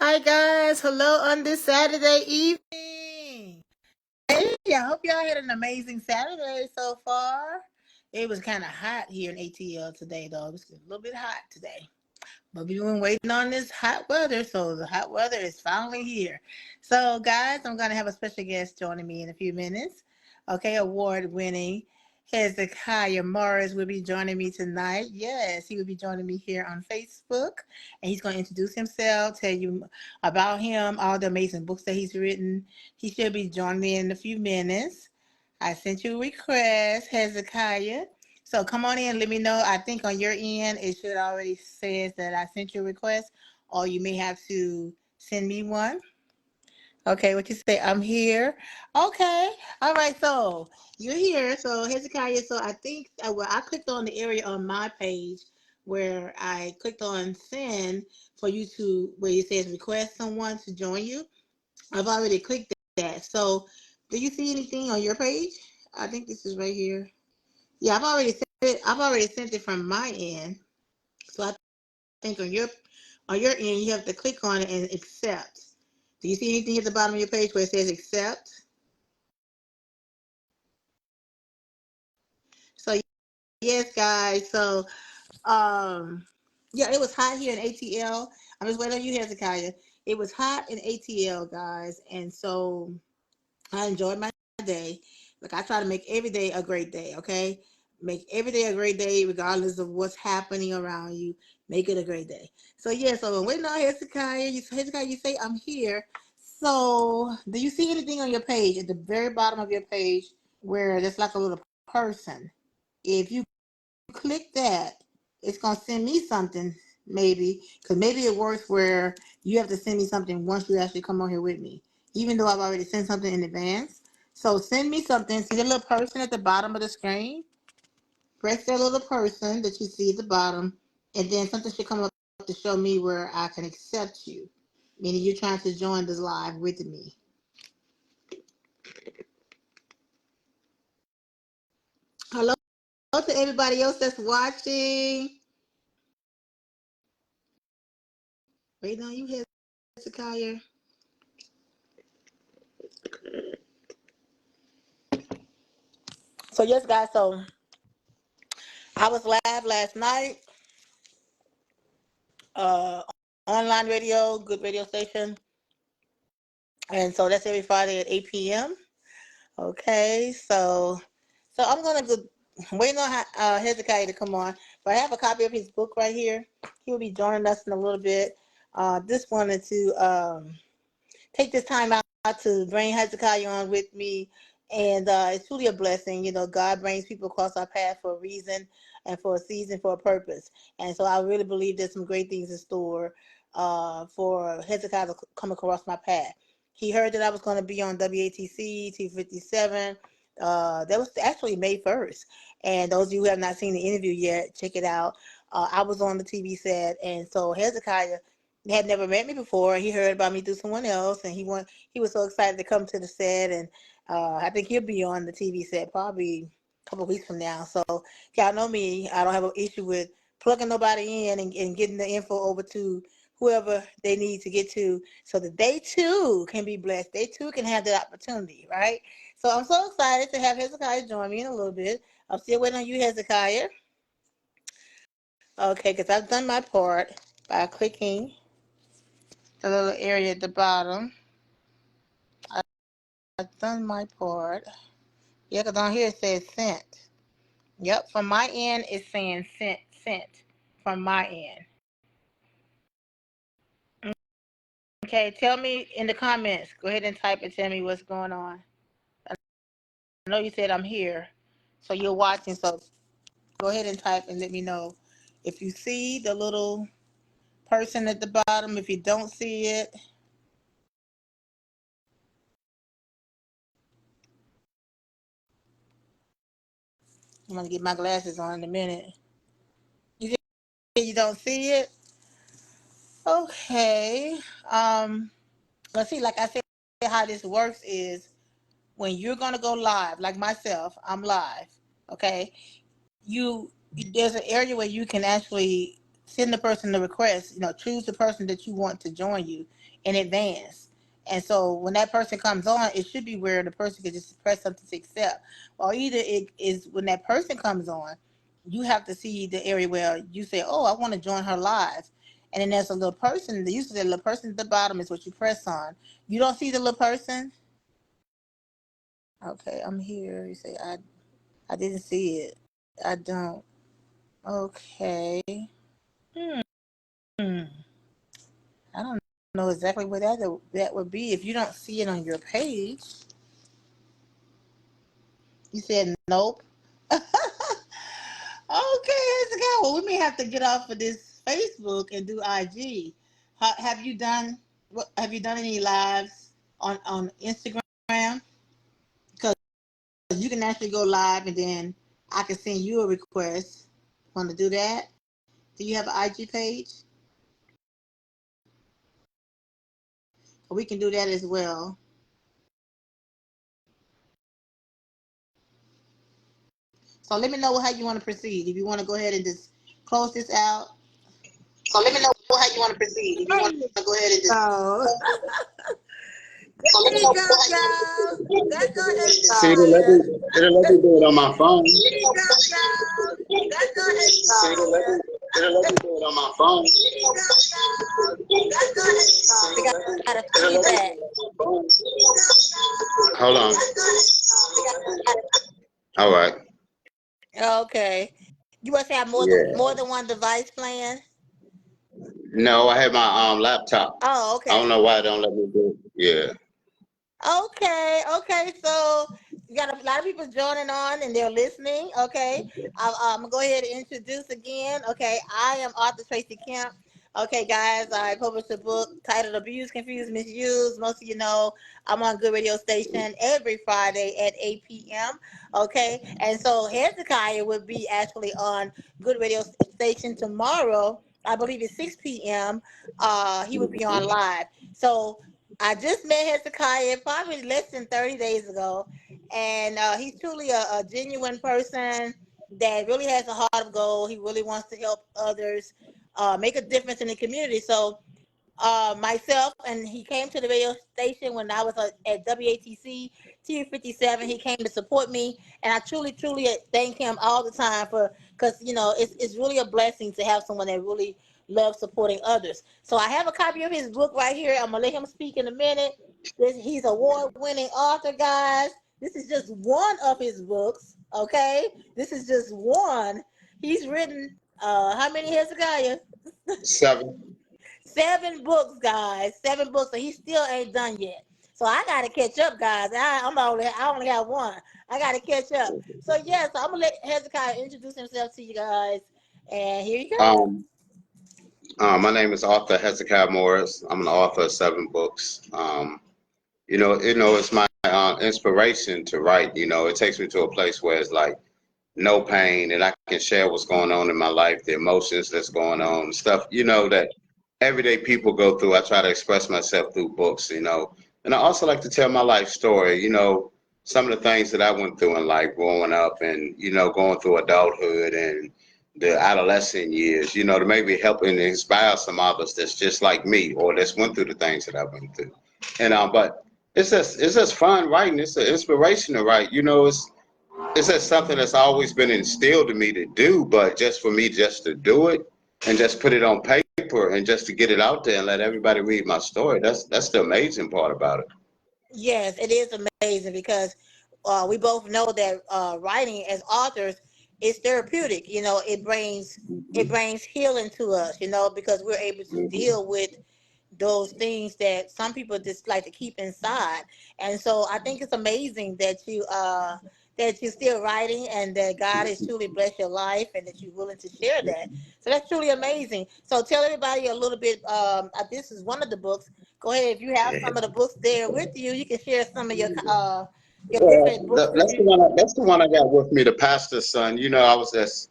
Hi guys, hello on this Saturday evening. Hey, I hope y'all had an amazing Saturday so far. It was kind of hot here in ATL today, though. It was a little bit hot today. But we've been waiting on this hot weather, so the hot weather is finally here. So, guys, I'm going to have a special guest joining me in a few minutes. Okay, award winning Hezekiah Morris will be joining me tonight. Yes, he will be joining me here on Facebook, and he's going to introduce himself, tell you about him, all the amazing books that he's written. He should be joining me in a few minutes. I sent you a request, Hezekiah. So come on in, let me know. I think on your end it should already says that I sent you a request, or you may have to send me one. Okay, what you say? I'm here. Okay, all right. So you're here. So Hezekiah. So I think well, I clicked on the area on my page where I clicked on send for you to where it says request someone to join you. I've already clicked that. So do you see anything on your page? I think this is right here. Yeah, I've already sent it. I've already sent it from my end. So I think on your end you have to click on it and accept. Do you see anything at the bottom of your page where it says accept? So yes, guys. So yeah, it was hot here in ATL. I'm just waiting on you, Hezekiah. It was hot in ATL, guys, and so I enjoyed my day. Like I try to make every day a great day, okay? Make every day a great day, regardless of what's happening around you. Make it a great day. So yeah, so when now Hezekiah, Hezekiah, you say I'm here. So do you see anything on your page at the very bottom of your page where there's like a little person? If you click that, it's gonna send me something, maybe, because maybe it works where you have to send me something once you actually come on here with me, even though I've already sent something in advance. So send me something. See the little person at the bottom of the screen? Press that little person that you see at the bottom, and then something should come up to show me where I can accept you, meaning you're trying to join this live with me. Hello to everybody else that's watching. Wait on you, Hezekiah. So yes, guys. So I was live last night, uh, online radio, good radio station, and so that's every Friday at 8 p.m. Okay, so I'm gonna go waiting on Hezekiah to come on, but I have a copy of his book right here. He will be joining us in a little bit. Just wanted to take this time out to bring Hezekiah on with me. And it's truly a blessing. You know, God brings people across our path for a reason and for a season, for a purpose. And so I really believe there's some great things in store for Hezekiah to come across my path. He heard that I was going to be on WATC T57. That was actually May 1st. And those of you who have not seen the interview yet, check it out. I was on the TV set. And so Hezekiah had never met me before. He heard about me through someone else, and he was so excited to come to the set. And I think he'll be on the TV set probably a couple of weeks from now. So y'all know me. I don't have an issue with plugging nobody in and getting the info over to whoever they need to get to so that they too can be blessed. They too can have that opportunity, right? So I'm so excited to have Hezekiah join me in a little bit. I'm still waiting on you, Hezekiah. Okay, because I've done my part by clicking the little area at the bottom. I've done my part. Yeah, because on here it says sent. Yep, from my end it's saying sent from my end. Okay, tell me in the comments. Go ahead and type and tell me what's going on. I know you said I'm here, so you're watching. So go ahead and type and let me know if you see the little person at the bottom. If you don't see it, I'm gonna get my glasses on in a minute. You say you don't see it? Okay. Let's see. Like I said, how this works is when you're gonna go live, like myself, I'm live. Okay. You there's an area where you can actually send the person the request. Choose the person that you want to join you in advance. And so when that person comes on, it should be where the person can just press something to accept. Or either it is when that person comes on, you have to see the area where you say, "Oh, I want to join her live." And then there's a little person. The use of the little person at the bottom is what you press on. You don't see the little person? Okay, I'm here. You say I didn't see it. I don't. Okay. Hmm. I don't know exactly where that would be. If you don't see it on your page, you said nope. Okay, Hezekiah. Well, we may have to get off of this Facebook and do IG. Have you done Have you done any lives on Instagram? Because you can actually go live and then I can send you a request. Want to do that? Do you have an IG page? We can do that as well. So let me know how you want to proceed. If you want to go ahead and just close this out. So let me know how you want to proceed. If you want to go ahead and just. Oh. There you go, y'all. That's go ahead. See, it'll let me do it on my phone. There you go, y'all. That's go ahead. See, it'll let me do it on my phone. There you go, y'all. That's go ahead. We got a feedback. Hold on. All right. Okay. You must have more than one device playing. No, I have my laptop. Oh, okay. I don't know why it don't let me do it. Yeah. Okay. So you got a lot of people joining on and they're listening. Okay. I'm gonna go ahead and introduce again. Okay, I am author Tracy Kemp. Okay, guys, I published a book titled Abuse, Confused, Misused. Most of you know I'm on Good Radio Station every Friday at 8 p.m. Okay, and so Hezekiah would be actually on Good Radio Station tomorrow. I believe it's 6 p.m. He would be on live. So I just met Hezekiah probably less than 30 days ago, and he's truly a genuine person that really has a heart of gold. He really wants to help others, make a difference in the community. So myself, and he came to the radio station when I was at WATC T57. He came to support me, and I truly thank him all the time because it's really a blessing to have someone that really loves supporting others. So I have a copy of his book right here. I'm gonna let him speak in a minute. He's award-winning author, guys. This is just one of his books. Okay, this is just one. He's written how many, Hezekiah? 7. 7 books, guys. 7 books. So he still ain't done yet. So I gotta catch up, guys. I only have one. I gotta catch up. So so I'm gonna let Hezekiah introduce himself to you guys. And here you go. My name is author Hezekiah Morris. I'm an author of 7 books. It's my inspiration to write. It takes me to a place where it's like no pain, and I can share what's going on in my life, the emotions that's going on, stuff, that everyday people go through. I try to express myself through books, and I also like to tell my life story, some of the things that I went through in life growing up and, going through adulthood and the adolescent years, to maybe help and inspire some others that's just like me or that's went through the things that I went through. And but it's just fun writing. It's an inspiration to write. It's just something that's always been instilled in me to do, but just for me just to do it and just put it on paper and just to get it out there and let everybody read my story. That's the amazing part about it. Yes, it is amazing because we both know that writing as authors is therapeutic. It brings healing to us. Because we're able to deal with those things that some people just like to keep inside. And so I think it's amazing that you're still writing and that God has truly blessed your life and that you're willing to share that. So that's truly amazing. So tell everybody a little bit. This is one of the books. Go ahead, if you have some of the books there with you, you can share some of your different books that That's the you. one. That's the one I got with me, the pastor's son. I was just,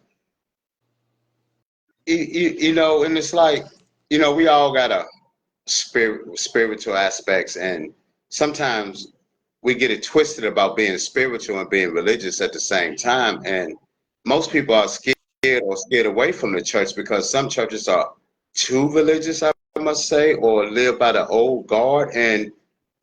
and it's like, we all got a spiritual aspects, and sometimes we get it twisted about being spiritual and being religious at the same time. And most people are scared or scared away from the church because some churches are too religious, I must say, or live by the old guard. And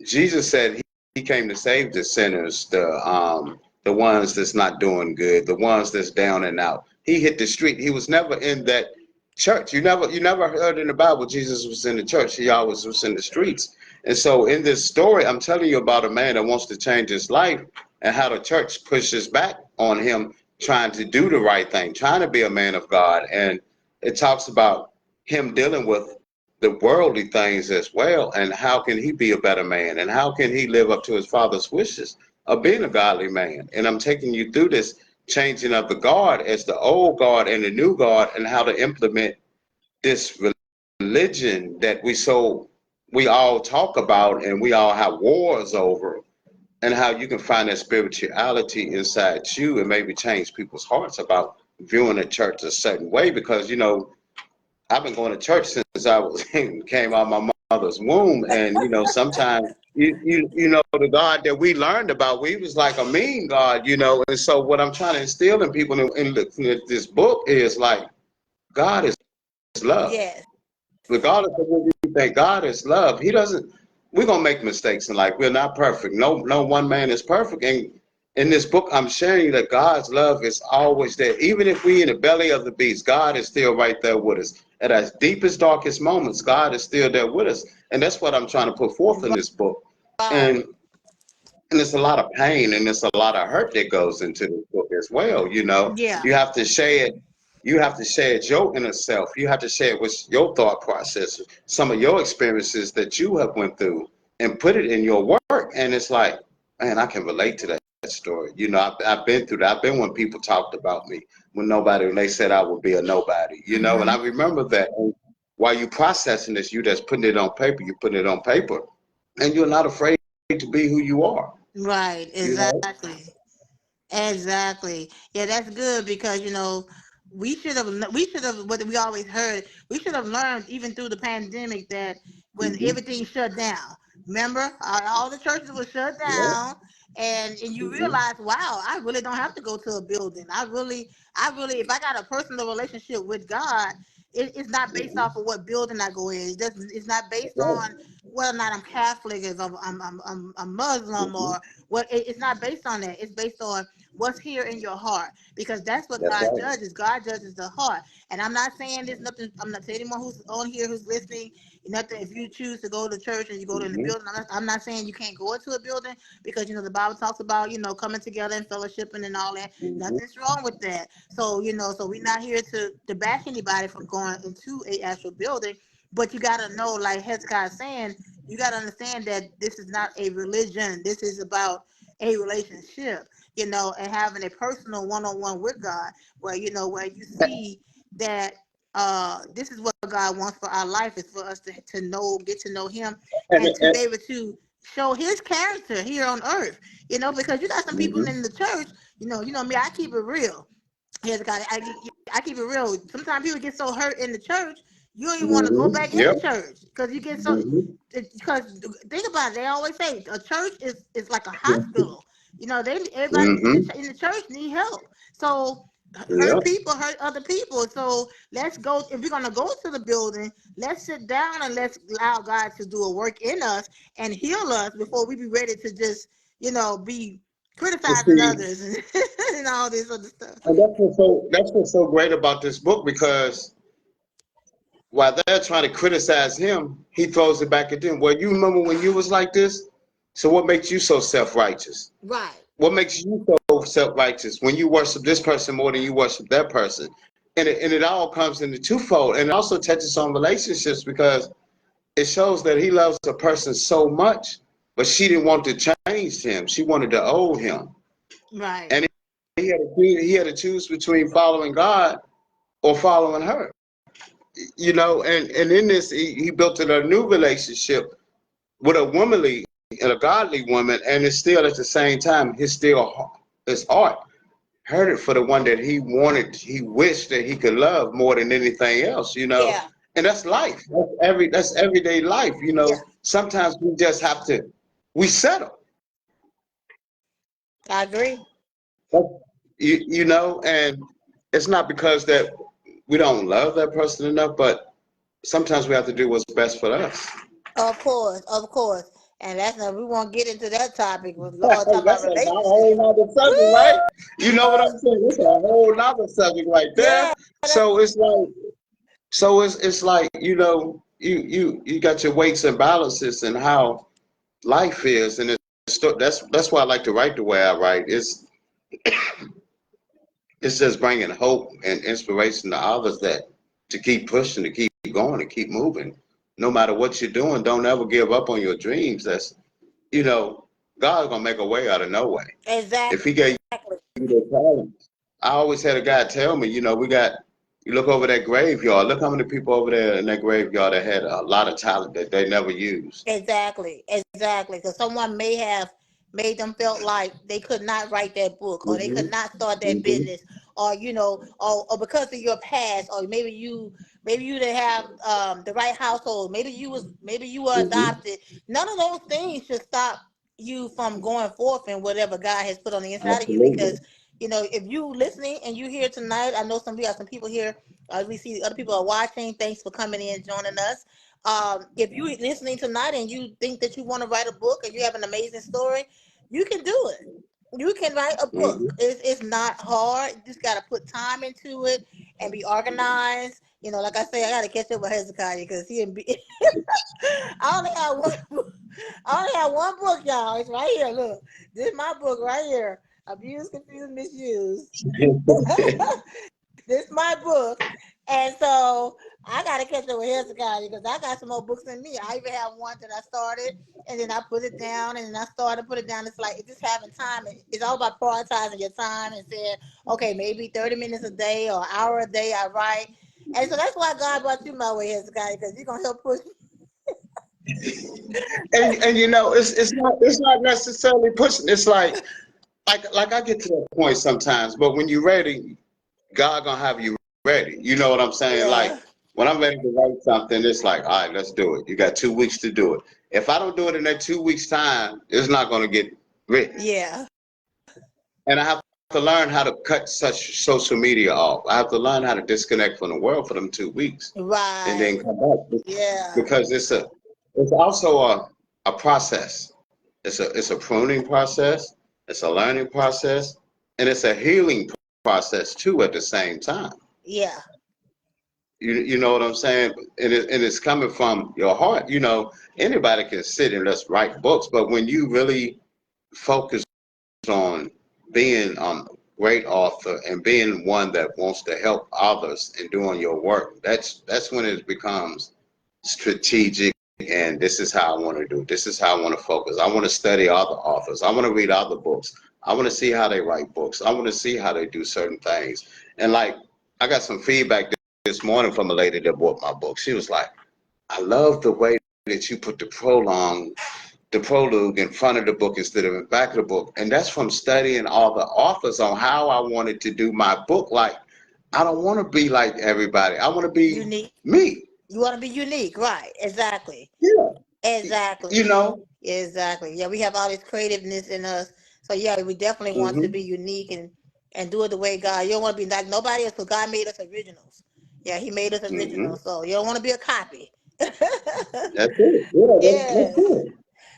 Jesus said he came to save the sinners, the ones that's not doing good, the ones that's down and out. He hit the street. He was never in that church. You never heard in the Bible Jesus was in the church. He always was in the streets. And so in this story, I'm telling you about a man that wants to change his life and how the church pushes back on him trying to do the right thing, trying to be a man of God. And it talks about him dealing with the worldly things as well, and how can he be a better man, and how can he live up to his father's wishes of being a godly man. And I'm taking you through this changing of the guard as the old guard and the new guard, and how to implement this religion that we all talk about and we all have wars over, and how you can find that spirituality inside you and maybe change people's hearts about viewing the church a certain way. Because I've been going to church since I was came out of my mother's womb, and sometimes the God that we learned about, we was like a mean God, And so what I'm trying to instill in people in this book is like, God is love. Yes. Regardless of what we think, God is love. He doesn't. We're gonna make mistakes in life. We're not perfect. No one man is perfect. And in this book, I'm sharing that God's love is always there. Even if we in the belly of the beast, God is still right there with us. At our deepest, darkest moments, God is still there with us. And that's what I'm trying to put forth in this book. And Right. and there's a lot of pain and there's a lot of hurt that goes into this book as well. Yeah. You have to share it. You have to share your inner self. You have to share what's your thought process, some of your experiences that you have went through, and put it in your work. And it's like, man, I can relate to that story. I've been through that. I've been when people talked about me, when they said I would be a nobody. And Hmm. I remember that. And while you processing this, you just putting it on paper. You putting it on paper, and you're not afraid to be who you are. Right. You know. Exactly. Exactly. Yeah, that's good because we should have what we always heard. We should have learned even through the pandemic that when Mhm. everything shut down, remember all the churches were shut Yeah. down, and you Mhm. realize, wow, I really don't have to go to a building. I really, if I got a personal relationship with God, it's not based Mhm. off of what building I go in. It's not based That's right. on whether or not I'm Catholic, if I'm Muslim, Mhm. or it's not based on that. It's based on what's here in your heart, because that's what That's God right. judges. God judges the heart. And I'm not saying there's nothing. I'm not saying anyone who's on here who's listening, nothing. If you choose to go to church and you go to the Mhm. building, I'm not saying you can't go into a building, because the Bible talks about coming together and fellowshipping and all that. Mhm. Nothing's wrong with that. So we're not here to bash anybody from going into a actual building, but you got to know, like Hezekiah is saying, you got to understand that this is not a religion. This is about a relationship, and having a personal one-on-one with God, where you see that this is what God wants for our life, is for us to get to know Him, And, and to and, be able to show His character here on earth. Because you got some people mhm. in the church. Me, I keep it real. Yes, God, I keep it real. Sometimes people get so hurt in the church, you don't even want to go Mhm. back in Yep. the church because you get so. Mhm. Because think about it, they always say a church is like a hospital. Everybody Mhm. in the church need help. So hurt Yep. people hurt other people. So let's go. If we're gonna go to the building, let's sit down and let's allow God to do a work in us and heal us before we be ready to just be And criticizing see, others and all this other stuff. and that's what's so great about this book, because while they're trying to criticize him, he throws it back at them. Well, you remember when you was like this? So what makes you so self-righteous? Right. What makes you so self-righteous when you worship this person more than you worship that person? And it all comes in the twofold, and it also touches on relationships, because it shows that he loves a person so much, but she didn't want to change him. She wanted to own him, Right. and he had to choose between following God or following her. And in this, he built a new relationship with a womanly and a godly woman, and it's still at the same time his heart hurted for the one that he wished that he could love more than anything else. Yeah. And that's life. That's everyday life. Yeah. Sometimes we just have to we settle. I agree. You know, and it's not because that we don't love that person enough, but sometimes we have to do what's best for us. Of course, of course. And that's not, we won't get into that topic. We're all talking about That's a whole relationships. nother subject, right? Woo! You know what I'm saying? It's a whole nother subject right there. Yeah, So it's like, it's like, you got your weights and balances and how life is, and that's why I like to write the way I write. It's just bringing hope and inspiration to others that to keep pushing, to keep going, to keep moving. No matter what you're doing, don't ever give up on your dreams. You know, God's gonna make a way out of no way. exactly. If He gave you the talent, I always had a guy tell me, you look over that graveyard. Look how many people over there in that graveyard that had a lot of talent that they never used. Exactly, exactly. Because someone may have made them felt like they could not write that book, or they could Hmm. not start that Hmm. business, or or because of your past, or maybe you didn't have the right household. Maybe you were Hmm. adopted. None of those things should stop you from going forth in whatever God has put on the inside of you. Absolutely. Because if you listening and you here tonight, I know we got some people here. We see other people are watching. Thanks for coming in, joining us. If you listening tonight and you think that you want to write a book and you have an amazing story, you can do it. You can write a book. Hmm. It's not hard. You just got to put time into it and be organized. Like I say, I got to catch up with Hezekiah because I only have one. I only have one book, y'all. It's right here. Look, this is my book right here. Abuse, confuse, misuse. This my book. And so I gotta catch up with Hezekiah because I got some more books in me. I even have one that I started and then I put it down and then I started put it down. It's like it's just having time. It's all about prioritizing your time and saying, okay, maybe 30 minutes a day or an hour a day I write. And so that's why God brought you my way, Hezekiah, because you're gonna help push me. And it's not necessarily pushing. It's like I get to that point sometimes, but when you're ready, God gonna have you ready. You know what I'm saying? Like Yeah. when I'm ready to write something, it's like, all right, let's do it. You got 2 weeks to do it. If I don't do it in that 2 weeks time, it's not gonna get written. Yeah. And I have to learn how to cut such social media off. I have to learn how to disconnect from the world for them 2 weeks and then Right. come back Yeah. because it's also a process. It's a pruning process. It's a learning process, and it's a healing process too at the same time. Yeah. You know what I'm saying? And it's coming from your heart. Anybody can sit and let's write books, but when you really focus on being a great author and being one that wants to help others in doing your work, that's when it becomes strategic. And this is how I want to do it. This is how I want to focus. I want to study other authors. I want to read other books. I want to see how they write books. I want to see how they do certain things. And like, I got some feedback this morning from a lady that bought my book. She was like, I love the way that you put the prologue in front of the book instead of in back of the book. And that's from studying all the authors on how I wanted to do my book. Like, I don't want to be like everybody. I want to be Unique. me. You want to be unique, right? Exactly. Yeah. Exactly. You know? Exactly. Yeah, we have all this creativeness in us. So yeah, we definitely want to Hmm. be unique and do it the way God. You don't want to be like nobody else. So God made us originals. Yeah, He made us Hmm. originals. So you don't want to be a copy. That's it. Yeah, that's Yes. it.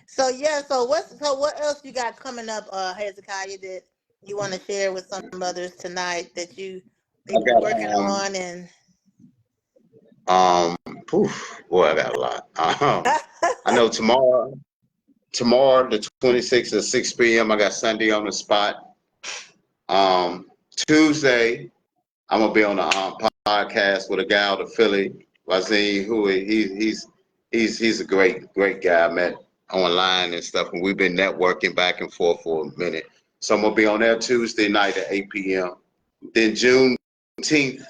So yeah. So what else you got coming up, Hezekiah, that you want to share with some others tonight that you I maybe got working on and um boy, I got a lot. I know tomorrow the 26th at 6 p.m. I got Sunday on the spot. Tuesday I'm gonna be on a podcast with a guy out of Philly, Razine, who he's a great guy. I met online and stuff, and we've been networking back and forth for a minute. So I'm gonna be on there Tuesday night at 8 p.m. Then Juneteenth,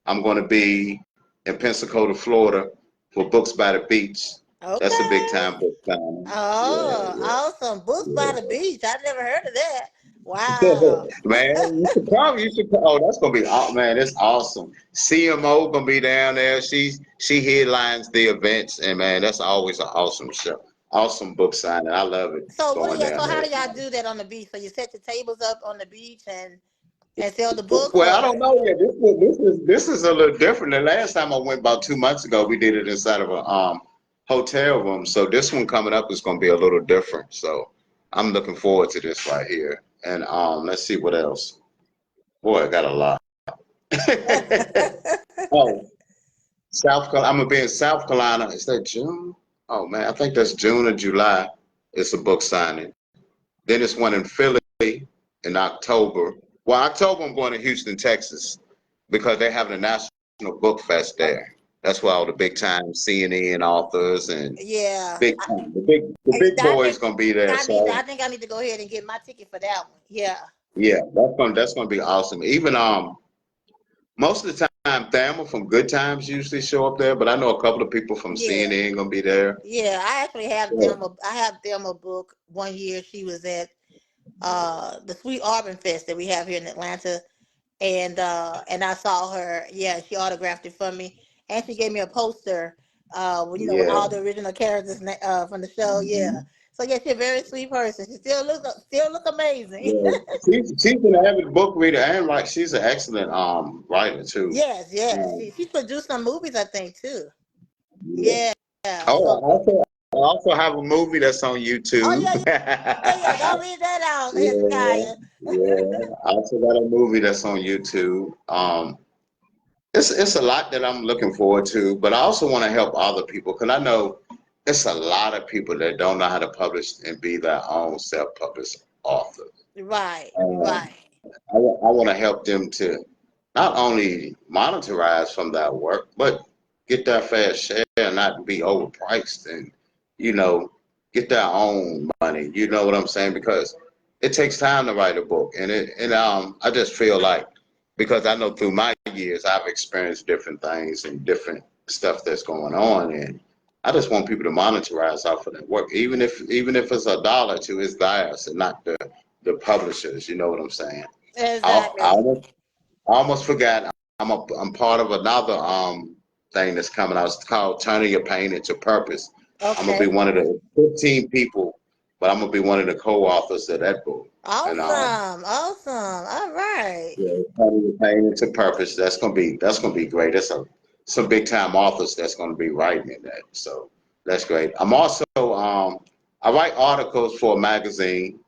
I'm gonna be in Pensacola, Florida, for Books by the Beach. That's a big okay. time book signing. Yeah, Oh, yeah. awesome. Books by the Yeah. beach. I never heard of that. Wow. Man, you should come. You should come. Oh, that's gonna be man. That's awesome. CMO gonna be down there. She headlines the events, and man, that's always an awesome show. Awesome book signing. I love it So going down so how there. do y'all do that on the beach? So you set your tables up on the beach and and sell the books, Well, I or don't know yet. This is a little different. The last time I went about 2 months ago, we did it inside of a hotel room. So this one coming up is going to be a little different. So I'm looking forward to this right here. And let's see what else. Boy, I got a lot. Oh, South Carolina. I'm gonna be in South Carolina. Is that June? Oh man, I think that's June or July. It's a book signing. Then it's one in Philly in October. Well, October I'm going to Houston, Texas, because they're having a national book fest there. That's where all the big time CNN authors and yeah. big time the big I boys think gonna be there. I So think I need to go ahead and get my ticket for that one. Yeah. yeah, that's gonna be awesome. Even most of the time Thelma from Good Times usually show up there, but I know a couple of people from Yeah. CNN gonna be there. Yeah. I actually have Yeah. them. I have them a book. One year she was at the Sweet Auburn Fest that we have here in Atlanta, and I saw her. Yeah, she autographed it for me, and she gave me a poster. With Yeah. all the original characters from the show. Yeah. Mhm. So yeah, she's a very sweet person. She still look amazing. Yeah, she's an avid book reader and like she's an excellent writer too. Yes, yes. Um, She produced some movies, I think, too. yeah. Yeah. Yeah. Oh, So, I also have a movie that's on oh YouTube. yeah, yeah. Don't leave that out, Yeah, Hezekiah. yeah. I also got a movie that's on YouTube. It's a lot that I'm looking forward to, but I also want to help other people because I know it's a lot of people that don't know how to publish and be their own self-published author. Right, Um, right. I want to help them to not only monetize from that work, but get their fair share and not be overpriced and, you know, get their own money. You know what I'm saying? Because it takes time to write a book. And I just feel like because I know through my years I've experienced different things and different stuff that's going on and I just want people to monetize off of that work. Even if it's a dollar to it's theirs and not the publishers, you know what I'm saying? I Exactly. almost forgot. I'm part of another thing that's coming out. It's called Turning Your Pain into Purpose. I'm gonna be Okay. one of the 15 people, but I'm gonna be one of the co-authors of that book. And Awesome. Awesome. All right. yeah, Turning Your Pain into Purpose. That's gonna be great. That's some big time authors that's gonna be writing in that. So that's great. I'm also I write articles for a magazine.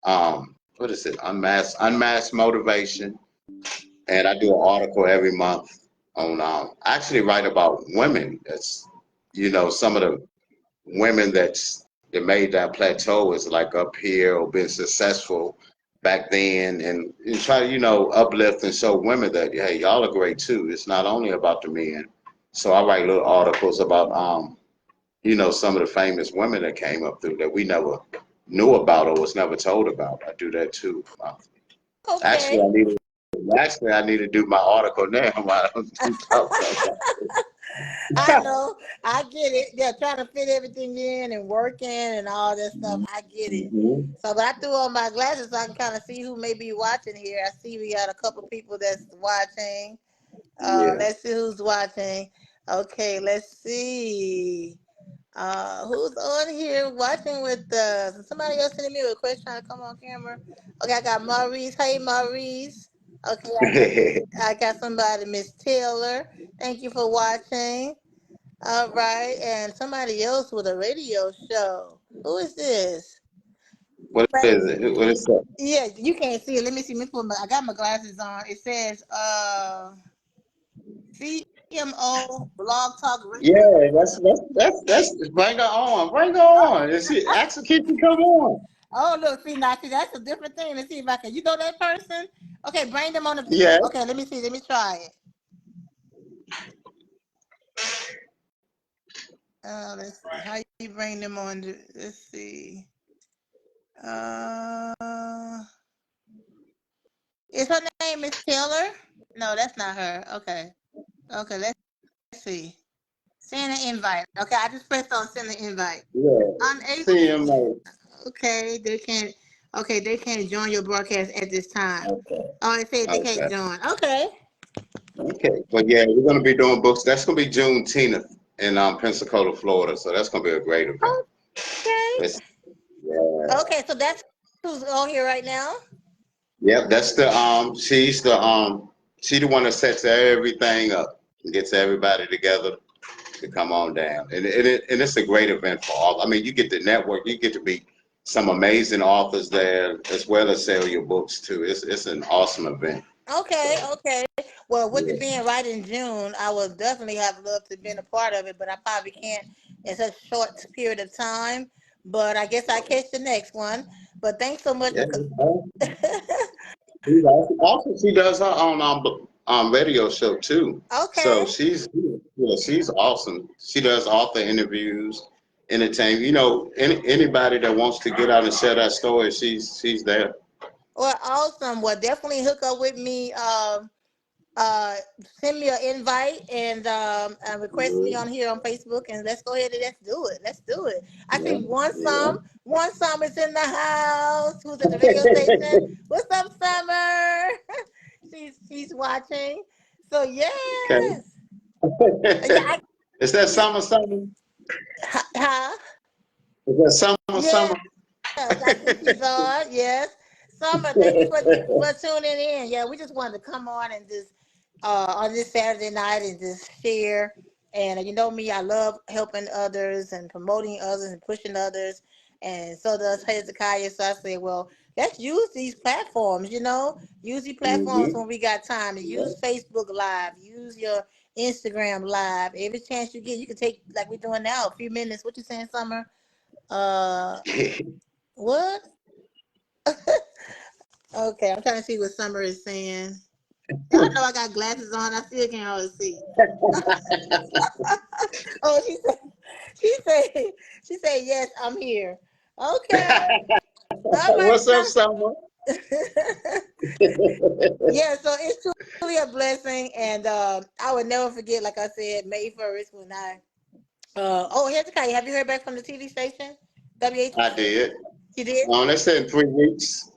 What is it? Unmasked Motivation, and I do an article every month on I actually write about women. That's some of the women that made that plateau is like up here or been successful back then, and try to uplift and show women that hey, y'all are great too. It's not only about the men. So I write little articles about some of the famous women that came up through that we never knew about or was never told about. I do that too. Actually, Okay. I need to do my article now. While I'm talking about I know. I get it. Yeah, trying to fit everything in and working and all that stuff. I get it. Mhm. So, but I threw on my glasses so I can kind of see who may be watching here. I see we got a couple people that's watching. Yeah. Let's see who's watching. Okay, let's see. Who's on here watching with us? Somebody else sending me a request trying to come on camera. Okay, I got Maurice. Hey, Maurice. Okay, I got somebody, Miss Taylor. Thank you for watching. All right, and somebody else with a radio show. Who is this? What is it? What is that? Yeah, you can't see it. Let me see. I got my glasses on. It says CMO Blog Talk Radio. Yeah, that's bring her on. Bring her on. And she actually keep you come on. Oh, look, see, now, see, that's a different thing. Let's see if I can. You know that person? Okay, bring them on the video. Yeah. Okay, let me see. Let me try it. Let's see. How you bring them on? Let's see. Uh, is her name Miss Taylor? No, that's not her. Okay. Okay, let's see. Send an invite. Okay, I just pressed on send an invite. Yeah. Unable. CMO. Okay, they can't. Okay, they can't join your broadcast at this time. Okay. Oh, it said they can't Okay. join. Okay. Okay. But yeah, we're gonna be doing books. That's gonna be Juneteenth in Pensacola, Florida. So that's gonna be a great event. Okay. It's, yeah. Okay, so that's who's on here right now. Yep, that's she the one that sets everything up and gets everybody together to come on down. And it's a great event for all. I mean, you get to network, you get to meet some amazing authors there as well as sell your books too. It's an awesome event. Okay, So okay. Well, with it yeah. being right in June, I will definitely have loved to be a part of it, but I probably can't in such a short period of time. But I guess I catch the next one. But thanks so much Yeah. for. Also, she does her own radio show too. So Okay. she's awesome. She does author interviews, entertain. You know, anybody that wants to get out and share that story, she's there. Well, awesome. Well, definitely hook up with me. Uh, Send me an invite and request me on here on Facebook, and let's go ahead and let's do it. Let's do it. I see Yeah, yeah. One Sum is in the house. Who's at the radio station? What's up, Summer? She's watching. So Okay. yes, yeah. Is that summer? Huh? Is that summer? Yes, I see she's on. Yes, Summer. Thank you for tuning in. Yeah, we just wanted to come on and just on this Saturday night and just share. And you know me, I love helping others and promoting others and pushing others. And so does Hezekiah. So I say, well, let's use these platforms, use these platforms Mm-hmm. when we got time to use Facebook Live, use your Instagram Live. Every chance you get, you can take, like we're doing now, a few minutes. What you saying, Summer? Uh, what? Okay, I'm trying to see what Summer is saying. Y'all know I got glasses on. I still can't always see. Oh, she said, she said, yes, I'm here. Okay. All right. What's up, summer? Yeah, so it's truly a blessing. And I would never forget, like I said, May 1st when oh, Hezekiah, have you heard back from the TV station? I WATC? did. You did? They said 3 weeks.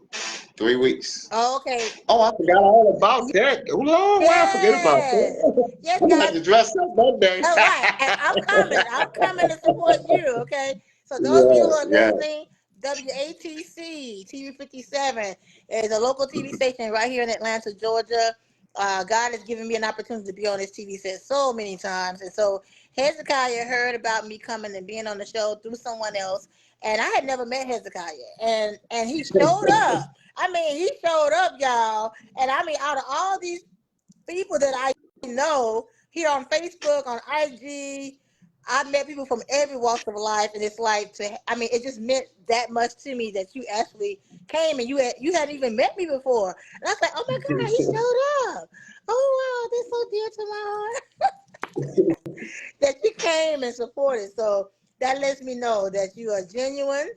3 weeks. Oh, okay. Oh, I forgot all about that. Oh, Lord, why I forget about Yes. that? Yes, I'm gonna have guys. to dress up that day. All right, and I'm coming. I'm coming to support you. Okay. So those of you who Yes, are yes. listening, WATC TV 57 is a local TV station right here in Atlanta, Georgia. God has given me an opportunity to be on this TV set so many times, and so Hezekiah heard about me coming and being on the show through someone else, and I had never met Hezekiah, and he showed up. I mean, he showed up, y'all, and I mean, out of all these people that I know here on Facebook, on IG. I've met people from every walk of life, and it's like I mean, it just meant that much to me that you actually came and you hadn't even met me before, and I was like, oh my God, he showed up. Oh wow, that's so dear to my heart that you came and supported. So that lets me know that you are genuine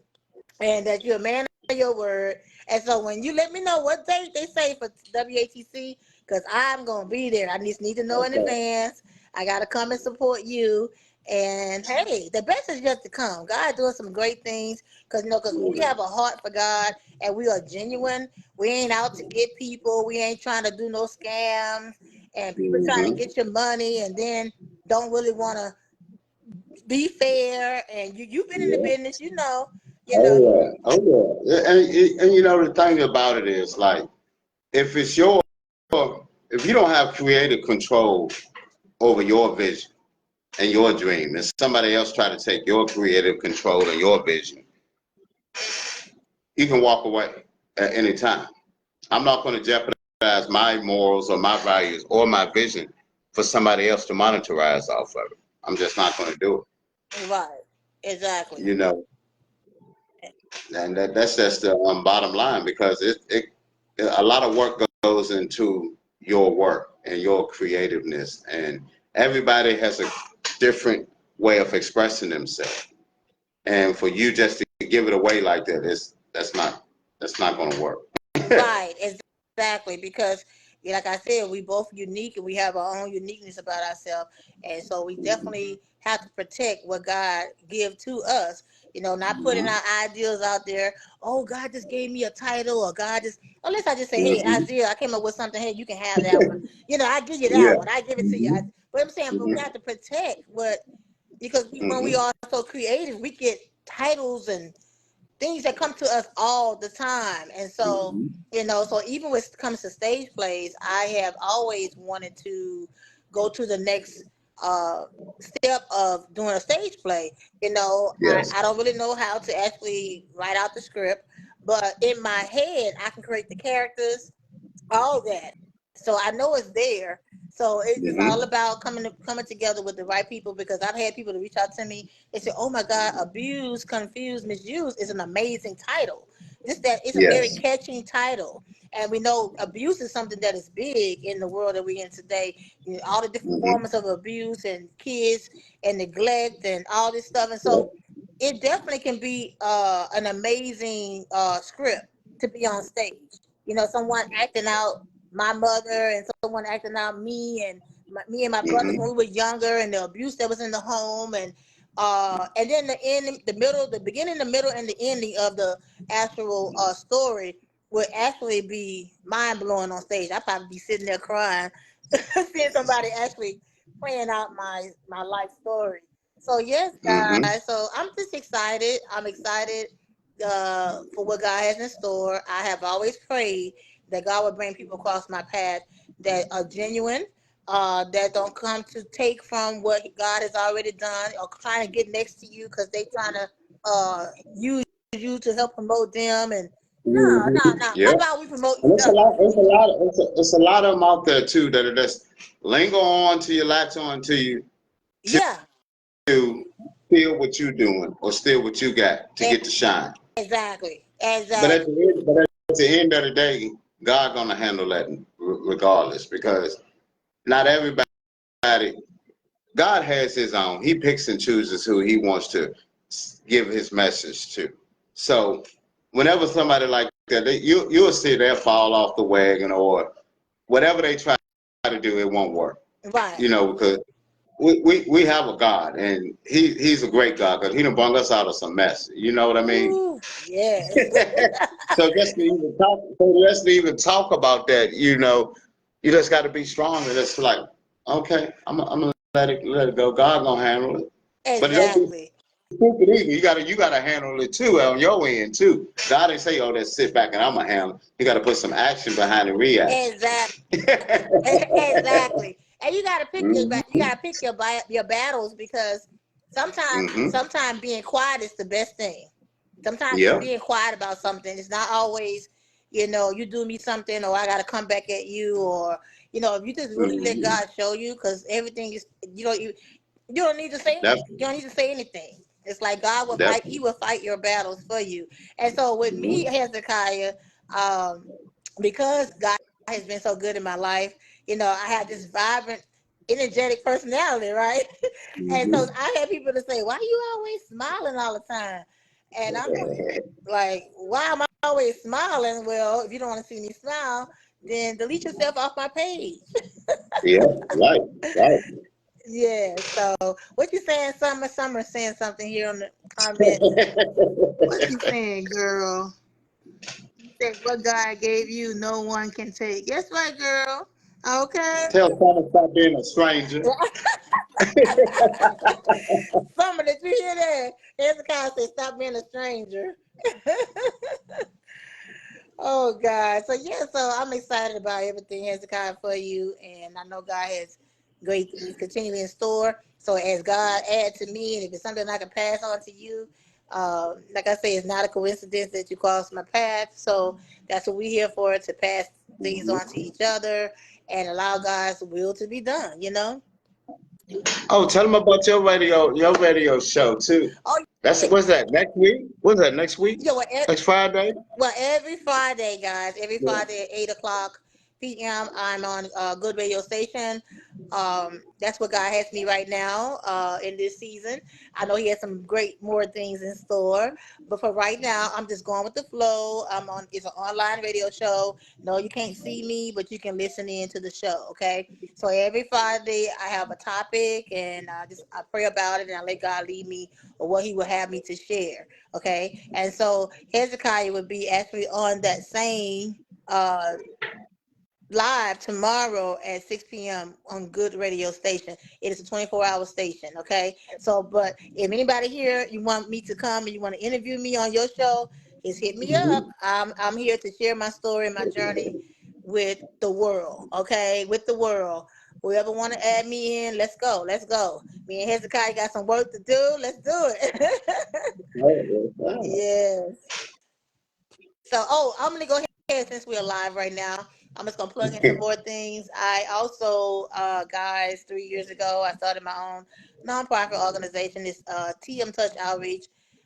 and that you're a man of your word. And so when you let me know what date they say for WATC, because I'm gonna be there. I just need to know in Okay. advance. I gotta come and support you. And hey, the best is yet to come. God doing some great things because because when we have a heart for God and we are genuine, we ain't out to get people. We ain't trying to do no scams and people trying to Mm-hmm. get your money and then don't really want to be fair. And you've been in the Yeah. business, you Oh know. yeah. Oh yeah. And you know the thing about it is like if it's your if you don't have creative control over your vision and your dream, and somebody else try to take your creative control and your vision, you can walk away at any time. I'm not going to jeopardize my morals or my values or my vision for somebody else to monetize off of it. I'm just not going to do it. Right. Exactly. You know, and that's just the bottom line because a lot of work goes into your work and your creativeness, and everybody has a different way of expressing themselves. And for you just to give it away like that is that's not going to work. Right. Exactly. Because like I said, we both unique and we have our own uniqueness about ourselves. And so we definitely have to protect what God give to us. Not putting Mhm. our ideals out there. Oh, God just gave me a title, or God just unless I just say, hey, Mhm. Isaiah, I came up with something. Hey, you can have that one. I give you that Yeah. one. I give it to you. Mhm. But I'm saying, but we Mhm. have to protect what because when we Mhm. are so creative, we get titles and things that come to us all the time. And so, Mm-hmm. so even when it comes to stage plays, I have always wanted to go to the next uh, step of doing a stage play. Yes. I don't really know how to actually write out the script, but in my head, I can create the characters, all that. So I know it's there. So it's all Mm-hmm. about coming together with the right people, because I've had people to reach out to me. They say, "Oh my God, abuse, confused, misused is an amazing title. That it's a very Yes. catchy title." And we know abuse is something that is big in the world that we're in today. All the different Mm-hmm. forms of abuse and kids and neglect and all this stuff. And Yeah. so it definitely can be an amazing script to be on stage. Someone acting out my mother, and someone acting out me and me and my brothers when Mm-hmm. we were younger, and the abuse that was in the home, and then the end, the middle, the beginning, the middle, and the ending of the actual story would actually be mind blowing on stage. I'd probably be sitting there crying, seeing somebody actually playing out my life story. So yes, Mm-hmm. guys. So I'm just excited. I'm excited for what God has in store. I have always prayed that God would bring people across my path that are genuine, that don't come to take from what God has already done, or trying to get next to you because they trying to use you to help promote them. And no, no, Mm-hmm. no. How Yeah. about we promote And each other? it's a lot of them out there too that are just linger on to you, latch on to you Yeah, to steal what you're doing or steal what you got to get to shine. exactly, But at exactly. the end, of the day, God gonna handle that regardless, because not everybody. God has His own. He picks and chooses who He wants to give His message to. So whenever somebody like that, you'll see they'll fall off the wagon, or whatever they try to do, it won't work. Right. Because we have a God, and He's a great God, because He done brought us out of some mess. You know what I mean? Ooh, yes. So just to even talk about that, you just got to be strong, and it's like, okay, I'm gonna let it go. God gonna handle it, but it don't be Exactly. stupid either. You gotta handle it too on your end too. God didn't say, "Oh, just sit back and I'm gonna handle it." You got to put some action behind the reaction. Exactly. Exactly. And you gotta pick Mm-hmm. your battles, because Mm-hmm. sometimes being quiet is the best thing. Sometimes just Yeah. being quiet about something. It's not always, you do me something, or I gotta come back at you, or if you just really let Mm-hmm. God show you, because everything is, you don't need to say anything. You Definitely. don't need to say anything. It's like God will fight. He Definitely. will fight your battles for you. And so with me, Mm-hmm. Hezekiah, um, because God has been so good in my life, I have this vibrant, energetic personality, right? And so Mm-hmm. I had people to say, "Why you always smiling all the time?" And I'm like, "Why am I always smiling?" Well, if you don't want to see me smile, then delete yourself off my page. Yeah. Right. Right. Yeah. So what you saying, Summer? Summer saying something here on the comments. What you saying, girl? You said what God gave you, no one can take. That's right, girl. Okay. Tell someone to stop being a stranger. Summer, did you hear that? Hezekiah said, "Stop being a stranger." Oh God. So yeah, so I'm excited about everything, Hezekiah, for you. And I know God has great things continuing in store. So as God add to me, and if it's something I can pass on to you, like I say, it's not a coincidence that you crossed my path. So that's what we're here for, to pass things on to each other and allow God's will to be done. Oh, tell them about your radio show too. Oh That's yeah. what's that next week? What's that next week? Yeah, well, Next Friday? Well, every Friday, guys, every Yeah. Friday at 8 o'clock p.m., I'm on a good radio station. That's what God has me right now in this season. I know He has some great more things in store, but for right now, I'm just going with the flow. It's an online radio show. No, you can't see me, but you can listen in to the show. Okay, so every Friday I have a topic, and I pray about it, and I let God lead me or what He will have me to share. Okay, and so Hezekiah would be actually on that same uh live tomorrow at 6 p.m. on Good Radio Station. It is a 24-hour station, okay? So, but if anybody here, you want me to come and you want to interview me on your show, just hit me up. I'm here to share my story and my journey with the world, okay? With the world. Whoever want to add me in, let's go. Let's go. Me and Hezekiah got some work to do. Let's do it. Yes. So, I'm gonna go ahead since we're live right now. I'm just gonna plug in some more things. I also, guys, 3 years ago, I started my own nonprofit organization. It's TM Touch Outreach.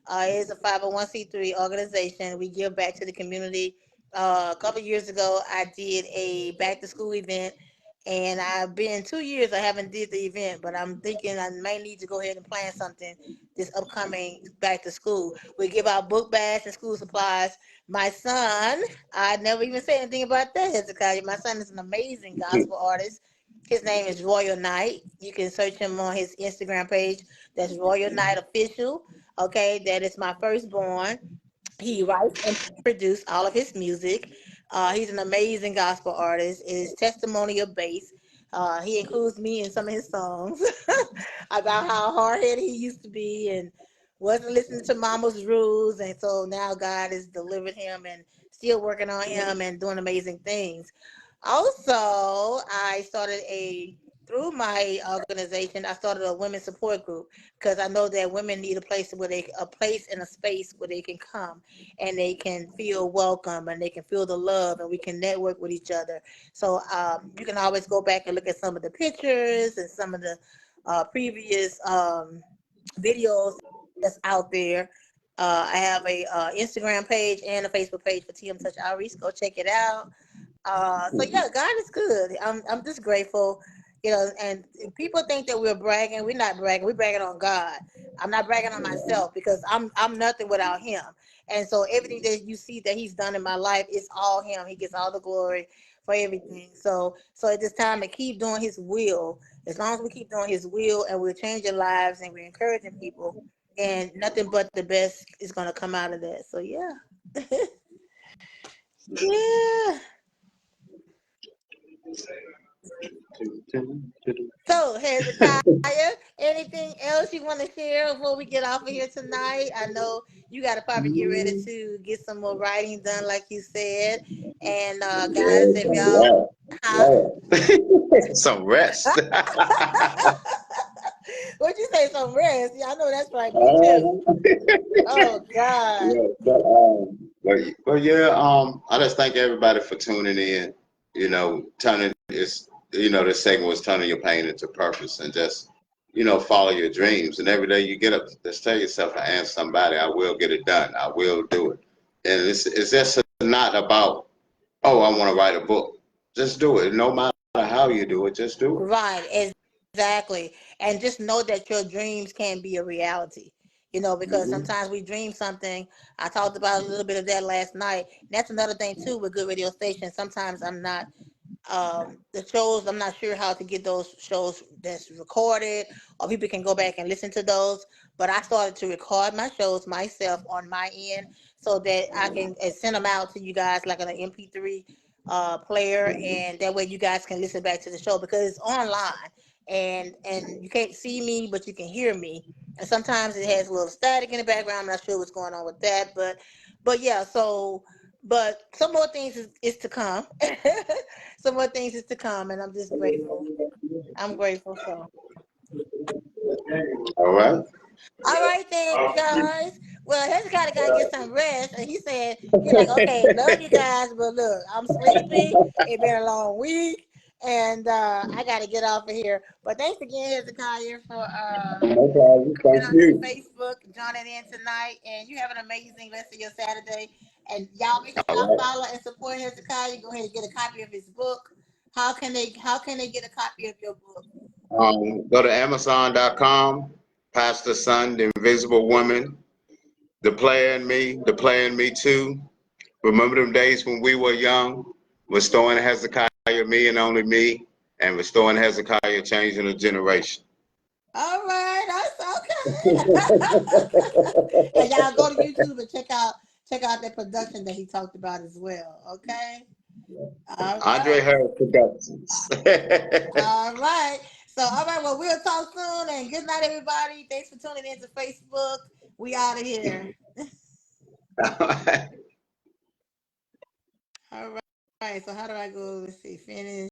It's a 501c3 organization. We give back to the community. A couple years ago, I did a back to school event, and I've been 2 years. I haven't did the event, but I'm thinking I may need to go ahead and plan something this upcoming back to school. We give out book bags and school supplies. My son, I never even said anything about that, Hezekiah. My son is an amazing gospel artist. His name is Royal Knight. You can search him on his Instagram page. That's Royal Knight Official. Okay, that is my firstborn. He writes and produces all of his music. He's an amazing gospel artist. It is testimonial based. He includes me in some of his songs about how hard headed he used to be and wasn't listening to mama's rules. And so now God has delivered him and still working on him and doing amazing things. Also, I started through my organization, I started a women's support group because I know that women need a place and a space where they can come and they can feel welcome and they can feel the love and we can network with each other. So you can always go back and look at some of the pictures and some of the previous videos that's out there. I have a Instagram page and a Facebook page for TM Touch Outreach. Go check it out. So yeah, God is good. I'm just grateful, and people think that we're bragging. We're not bragging. We're bragging on God. I'm not bragging on myself because I'm nothing without Him. And so everything that you see that He's done in my life is all Him. He gets all the glory for everything. So at this time to keep doing His will. As long as we keep doing His will and we're changing lives and we're encouraging people, and nothing but the best is gonna come out of that. So yeah. Yeah. So, Hezekiah, anything else you want to share before we get off of here tonight? I know you got to probably get ready to get some more writing done, like you said. And guys, if y'all, huh? Some rest. What'd you say? Some rest? Yeah, I know that's right. Me too. Oh God. Yeah, but yeah, I just thank everybody for tuning in. Turning this segment was turning your pain into purpose and just, follow your dreams. And every day you get up, just tell yourself, I am somebody. I will get it done. I will do it. And it's just not about, oh, I want to write a book. Just do it. No matter how you do it, just do it. Right, exactly. And just know that your dreams can be a reality. Because Hmm. sometimes we dream something. I talked about a little bit of that last night. That's another thing too with good radio stations. Sometimes I'm not the shows, I'm not sure how to get those shows that's recorded or people can go back and listen to those, but I started to record my shows myself on my end so that I can send them out to you guys like an MP3 player, and that way you guys can listen back to the show because it's online and you can't see me but you can hear me, and sometimes it has a little static in the background. I'm not sure what's going on with that, but yeah, but some more things is to come. Some more things is to come, and I'm just grateful. I'm grateful. So, All right. all right then, guys. Well, Hezekiah got to get some rest, and he said he's like, "Okay, love you guys, but look, I'm sleepy. It's been a long week, and I got to get off of here." But thanks again, Hezekiah, for No problem. coming Thank on to you. Facebook, joining in tonight, and you have an amazing rest of your Saturday. And y'all make sure All y'all right. follow and support Hezekiah. Go ahead and get a copy of his book. How can they get a copy of your book? Go to Amazon.com. Pastor Son, the Invisible Woman, the player in me too. Remember them days when we were young, restoring Hezekiah, me and only me, and restoring Hezekiah, changing a generation. All right, that's okay. And y'all go to YouTube and check out that production that he talked about as well. Okay. All Andre right. Harris Productions. All right. So, all right. Well, we'll talk soon. And good night, everybody. Thanks for tuning in to Facebook. We out of here. All right. So, how do I go? Let's see. Finish.